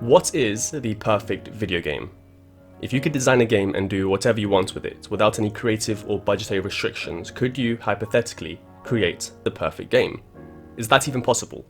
What is the perfect video game? If you could design a game and do whatever you want with it, without any creative or budgetary restrictions, could you, hypothetically, create the perfect game? Is that even possible?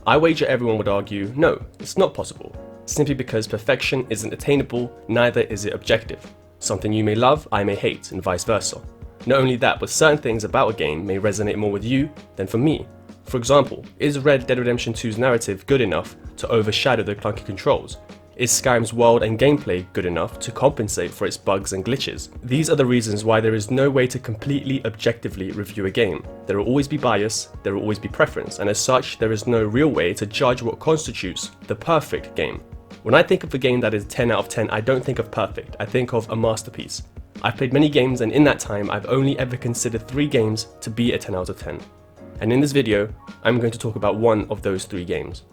I wager everyone would argue, no, it's not possible, simply because perfection isn't attainable, neither is it objective. Something you may love, I may hate, and vice versa. Not only that, but certain things about a game may resonate more with you than for me. For example, is Red Dead Redemption 2's narrative good enough to overshadow the clunky controls? Is Skyrim's world and gameplay good enough to compensate for its bugs and glitches? These are the reasons why there is no way to completely objectively review a game. There will always be bias, there will always be preference, and as such, there is no real way to judge what constitutes the perfect game. When I think of a game that is 10 out of 10, I don't think of perfect, I think of a masterpiece. I've played many games, and in that time, I've only ever considered 3 games to be a 10 out of 10. And in this video, I'm going to talk about one of those 3 games,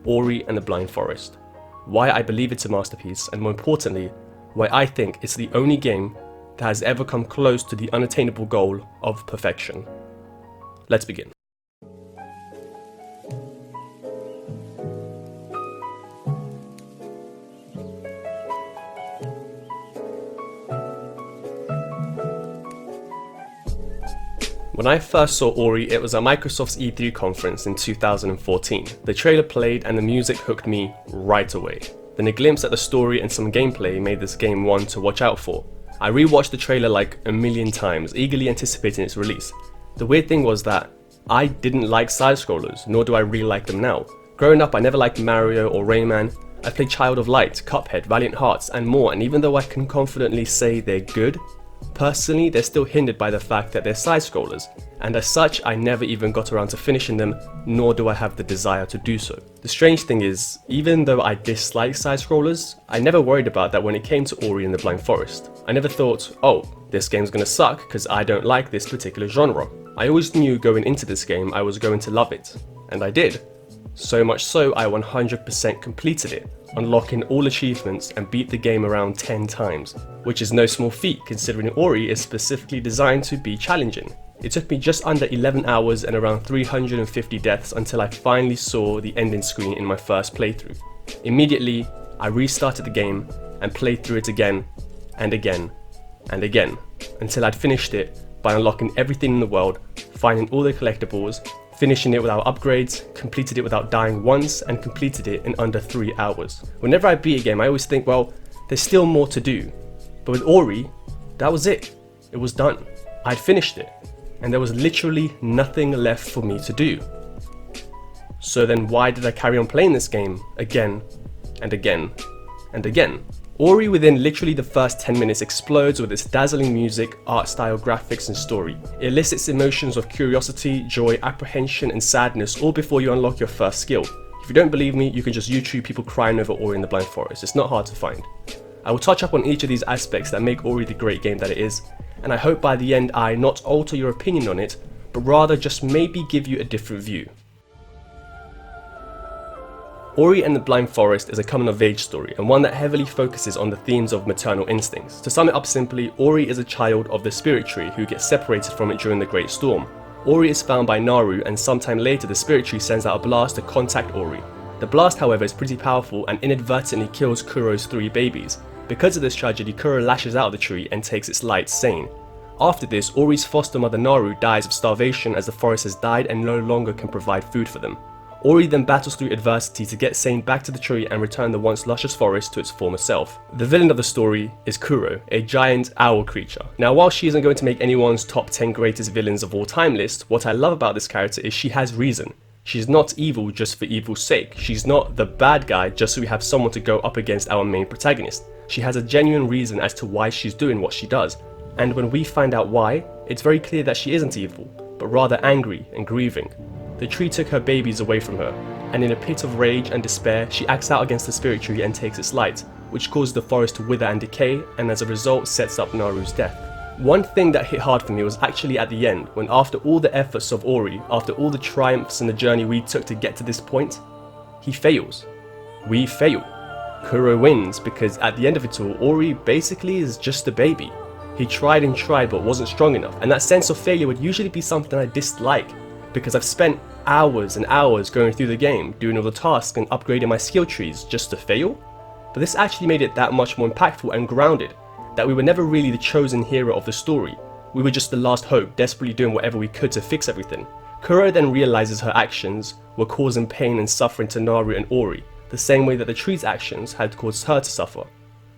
Ori and the Blind Forest. Why I believe it's a masterpiece, and more importantly, why I think it's the only game that has ever come close to the unattainable goal of perfection. Let's begin. When I first saw Ori, it was at Microsoft's E3 conference in 2014. The trailer played and the music hooked me right away. Then a glimpse at the story and some gameplay made this game one to watch out for. I rewatched the trailer like a million times, eagerly anticipating its release. The weird thing was that I didn't like side-scrollers, nor do I really like them now. Growing up, I never liked Mario or Rayman. I played Child of Light, Cuphead, Valiant Hearts, and more, and even though I can confidently say they're good, personally, they're still hindered by the fact that they're side-scrollers, and as such, I never even got around to finishing them, nor do I have the desire to do so. The strange thing is, even though I dislike side-scrollers, I never worried about that when it came to Ori and the Blind Forest. I never thought, oh, this game's gonna suck because I don't like this particular genre. I always knew going into this game I was going to love it, and I did. So much so, I 100% completed it, unlocking all achievements and beat the game around 10 times, which is no small feat considering Ori is specifically designed to be challenging. It took me just under 11 hours and around 350 deaths until I finally saw the ending screen in my first playthrough. Immediately, I restarted the game and played through it again and again and again until I'd finished it by unlocking everything in the world, finding all the collectibles, finishing it without upgrades, completed it without dying once, and completed it in under 3 hours. Whenever I beat a game, I always think, well, there's still more to do. But with Ori, that was it. It was done. I'd finished it, and there was literally nothing left for me to do. So then why did I carry on playing this game again and again and again? Ori within literally the first 10 minutes explodes with its dazzling music, art style, graphics and story. It elicits emotions of curiosity, joy, apprehension and sadness all before you unlock your first skill. If you don't believe me, you can just YouTube people crying over Ori and the Blind Forest. It's not hard to find. I will touch up on each of these aspects that make Ori the great game that it is, and I hope by the end I not alter your opinion on it, but rather just maybe give you a different view. Ori and the Blind Forest is a coming-of-age story, and one that heavily focuses on the themes of maternal instincts. To sum it up simply, Ori is a child of the spirit tree who gets separated from it during the Great Storm. Ori is found by Naru, and sometime later the spirit tree sends out a blast to contact Ori. The blast, however, is pretty powerful and inadvertently kills Kuro's 3 babies. Because of this tragedy, Kuro lashes out of the tree and takes its light sane. After this, Ori's foster mother Naru dies of starvation as the forest has died and no longer can provide food for them. Ori then battles through adversity to get Sane back to the tree and return the once luscious forest to its former self. The villain of the story is Kuro, a giant owl creature. Now, while she isn't going to make anyone's top 10 greatest villains of all time list, what I love about this character is she has reason. She's not evil just for evil's sake. She's not the bad guy just so we have someone to go up against our main protagonist. She has a genuine reason as to why she's doing what she does. And when we find out why, it's very clear that she isn't evil, but rather angry and grieving. The tree took her babies away from her, and in a pit of rage and despair, she acts out against the spirit tree and takes its light, which causes the forest to wither and decay, and as a result sets up Naru's death. One thing that hit hard for me was actually at the end, when after all the efforts of Ori, after all the triumphs and the journey we took to get to this point, he fails. We fail. Kuro wins because at the end of it all, Ori basically is just a baby. He tried and tried but wasn't strong enough, and that sense of failure would usually be something I dislike, because I've spent hours and hours going through the game, doing all the tasks and upgrading my skill trees just to fail? But this actually made it that much more impactful and grounded, that we were never really the chosen hero of the story. We were just the last hope, desperately doing whatever we could to fix everything. Kuro then realizes her actions were causing pain and suffering to Naru and Ori, the same way that the tree's actions had caused her to suffer.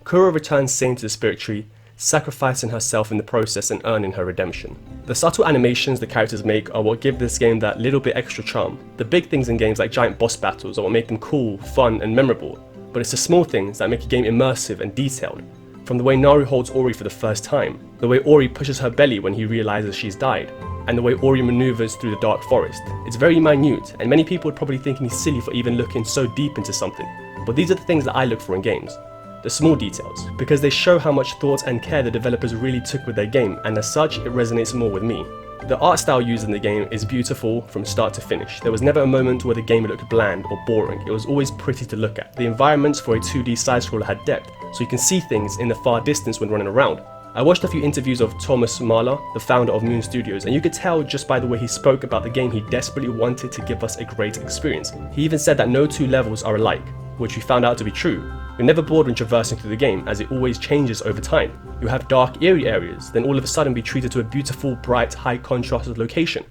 Kuro returns sane to the spirit tree, sacrificing herself in the process and earning her redemption. The subtle animations the characters make are what give this game that little bit extra charm. The big things in games like giant boss battles are what make them cool, fun and memorable, but it's the small things that make a game immersive and detailed. From the way Naru holds Ori for the first time, the way Ori pushes her belly when he realizes she's died, and the way Ori maneuvers through the dark forest. It's very minute, and many people would probably think me silly for even looking so deep into something, but these are the things that I look for in games. The small details, because they show how much thought and care the developers really took with their game, and as such it resonates more with me. The art style used in the game is beautiful from start to finish. There was never a moment where the game looked bland or boring. It was always pretty to look at. The environments for a 2D side-scroller had depth, so you can see things in the far distance when running around. I watched a few interviews of Thomas Mahler, the founder of Moon Studios, and you could tell just by the way he spoke about the game he desperately wanted to give us a great experience. He even said that no two levels are alike, which we found out to be true. You're never bored when traversing through the game, as it always changes over time. You have dark, eerie areas, then all of a sudden be treated to a beautiful, bright, high contrasted location.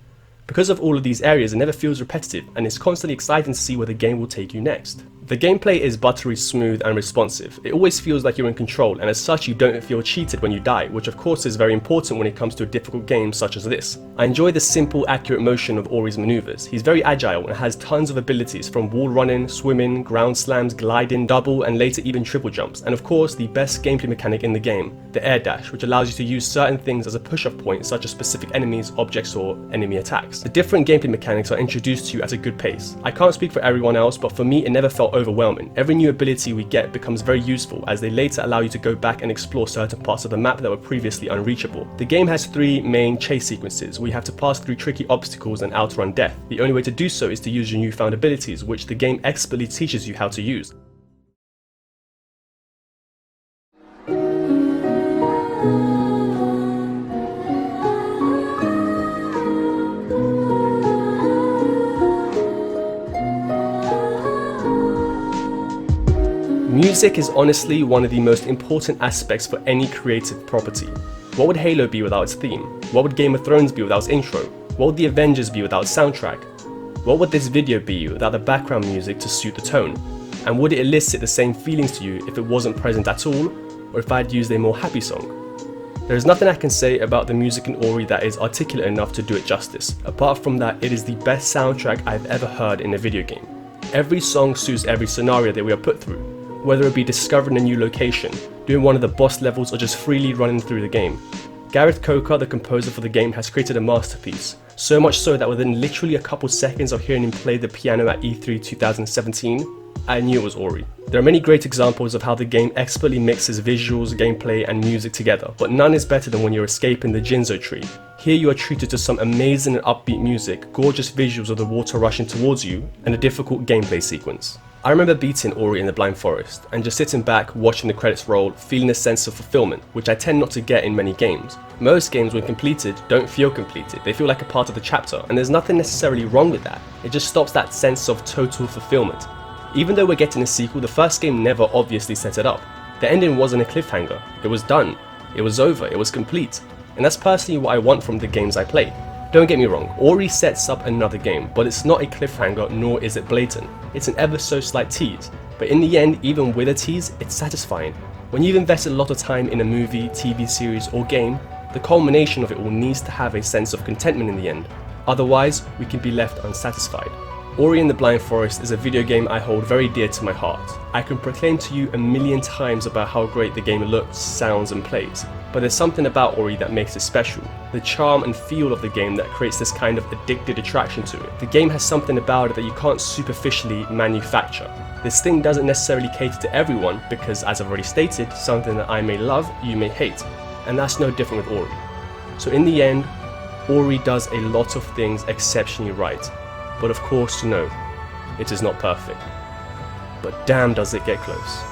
Because of all of these areas, it never feels repetitive, and it's constantly exciting to see where the game will take you next. The gameplay is buttery smooth and responsive. It always feels like you're in control, and as such you don't feel cheated when you die, which of course is very important when it comes to a difficult game such as this. I enjoy the simple, accurate motion of Ori's maneuvers. He's very agile and has tons of abilities, from wall running, swimming, ground slams, gliding, double and later even triple jumps, and of course the best gameplay mechanic in the game, the air dash, which allows you to use certain things as a push-off point such as specific enemies, objects or enemy attacks. The different gameplay mechanics are introduced to you at a good pace. I can't speak for everyone else, but for me it never felt overwhelming. Every new ability we get becomes very useful, as they later allow you to go back and explore certain parts of the map that were previously unreachable. The game has 3 main chase sequences where you have to pass through tricky obstacles and outrun death. The only way to do so is to use your newfound abilities, which the game expertly teaches you how to use. Music is honestly one of the most important aspects for any creative property. What would Halo be without its theme? What would Game of Thrones be without its intro? What would The Avengers be without its soundtrack? What would this video be without the background music to suit the tone? And would it elicit the same feelings to you if it wasn't present at all, or if I'd used a more happy song? There is nothing I can say about the music in Ori that is articulate enough to do it justice. Apart from that, it is the best soundtrack I've ever heard in a video game. Every song suits every scenario that we are put through, whether it be discovering a new location, doing one of the boss levels or just freely running through the game. Gareth Coker, the composer for the game, has created a masterpiece, so much so that within literally a couple seconds of hearing him play the piano at E3 2017, I knew it was Ori. There are many great examples of how the game expertly mixes visuals, gameplay and music together, but none is better than when you're escaping the Jinzo tree. Here you are treated to some amazing and upbeat music, gorgeous visuals of the water rushing towards you, and a difficult gameplay sequence. I remember beating Ori in the Blind Forest, and just sitting back watching the credits roll, feeling a sense of fulfillment, which I tend not to get in many games. Most games when completed don't feel completed, they feel like a part of the chapter, and there's nothing necessarily wrong with that. It just stops that sense of total fulfillment. Even though we're getting a sequel, the first game never obviously set it up. The ending wasn't a cliffhanger, it was done, it was over, it was complete, and that's personally what I want from the games I play. Don't get me wrong, Ori sets up another game, but it's not a cliffhanger nor is it blatant. It's an ever so slight tease, but in the end, even with a tease, it's satisfying. When you've invested a lot of time in a movie, TV series or game, the culmination of it all needs to have a sense of contentment in the end. Otherwise, we can be left unsatisfied. Ori and the Blind Forest is a video game I hold very dear to my heart. I can proclaim to you a million times about how great the game looks, sounds and plays, but there's something about Ori that makes it special. The charm and feel of the game that creates this kind of addicted attraction to it. The game has something about it that you can't superficially manufacture. This thing doesn't necessarily cater to everyone because, as I've already stated, something that I may love, you may hate, and that's no different with Ori. So in the end, Ori does a lot of things exceptionally right. But of course, no, it is not perfect. But damn does it get close.